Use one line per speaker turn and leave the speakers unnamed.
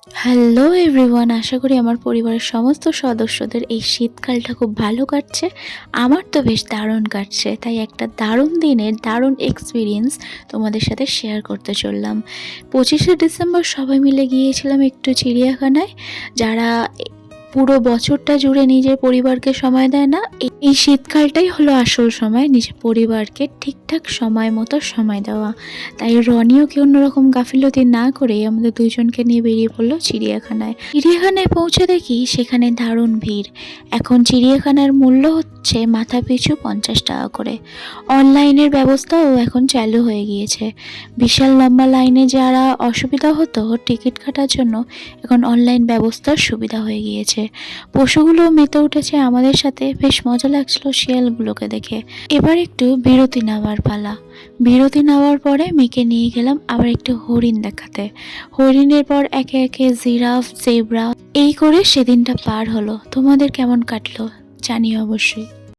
Hello everyone, আশা করি আমার পরিবারের সমস্ত সদস্যদের এই শীতকালটা খুব ভালো কাটছে। আমার তো বেশ দারুণ কাটছে। তাই একটা দারুণ দিনের দারুণ এক্সপেরিয়েন্স তোমাদের সাথে শেয়ার করতে চললাম। 25শে ডিসেম্বর সবাই মিলে গিয়েছিলাম একটু চিড়িয়াখানায়। যারা পুরো বছরটা জুড়ে নিজের পরিবারকে সময় দেয় না, এই শীতকালটাই হলো আসল সময় নিজের পরিবারকে ঠিকঠাক সময় মতো সময় দেওয়া। তাই রনিও কি অন্যরকম গাফিলতি না করেই আমাদের দুইজনকে নিয়ে বেরিয়ে পড়লো চিড়িয়াখানায়। চিড়িয়াখানায় পৌঁছে দেখি সেখানে দারুণ ভিড়। এখন চিড়িয়াখানার মূল্য হচ্ছে মাথা পিছু 50 টাকা করে। অনলাইনের ব্যবস্থাও এখন চালু হয়ে গিয়েছে। বিশাল লম্বা লাইনে যারা অসুবিধা হতো টিকিট কাটার জন্য, এখন অনলাইন ব্যবস্থার সুবিধা হয়ে গিয়েছে। পশুগুলো মেতে উঠেছে আমাদের সাথে, বেশ মজা লাগছিল শিয়ালগুলোকে দেখে। এবার একটু বিরতি নেওয়ার পালা। বিরতি নেওয়ার পরে মেয়েকে নিয়ে গেলাম আবার একটু হরিণ দেখাতে। হরিণের পর একে একে জিরাফ, জেব্রা, এই করে সেদিনটা পার হলো। তোমাদের কেমন কাটলো জানিও অবশ্যই।